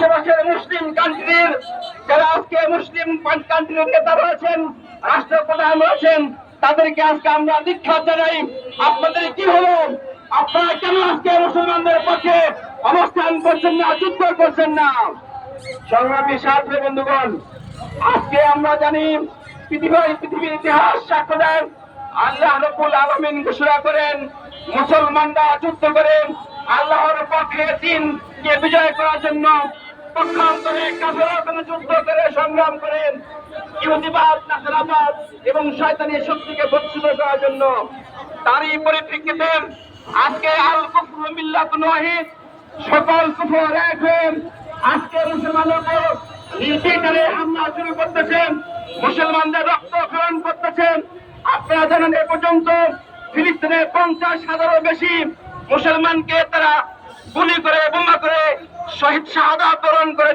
আশেপাশের মুসলিম কান্ট্রির যারা আজকে মুসলিম কান্ট্রির নেতা রয়েছেন, রাষ্ট্রপ্রধান রয়েছেন, তাদেরকে আজকে আমরা দীক্ষা জানাই। আপনাদের কি হলো? আপনারা কেন আজকে মুসলমানদের পক্ষে অবস্থান করছেন না, যুদ্ধ করছেন না? সংগ্রামী সাথী বন্ধুগণ, আজকে আমরা জানি পৃথিবীর ইতিহাস সাক্ষ্য দেন, আল্লাহ রাব্বুল আলামিন ঘোষণা করেন মুসলমানরা যুদ্ধ করেন আল্লাহর পক্ষে দিনকে বিজয় করার জন্য। পক্ষান্তরে কাফেররা যুদ্ধ করে সংগ্রাম করেন ইহুদিবাদ, নাসারাবাদ এবং শয়তানি শক্তিকে প্রতিষ্ঠিত করার জন্য। তারই পরিপ্রেক্ষিতে আজকে আল কুফরু মিল্লাতুন ওয়াহিদ, সকল কুফর এক হয়ে আজকে মুসলমানদের উপর নির্বিচারে হামলা শুরু করতেছেন, মুসলমানদের রক্তক্ষরণ করতেছেন। আপনারা জানেন এ পর্যন্ত ফিলিস্তিনে 50,000-এরও বেশি মুসলমানকে তারা গুলি করে, বোমা করে শহীদ শাহাদাত বরণ করে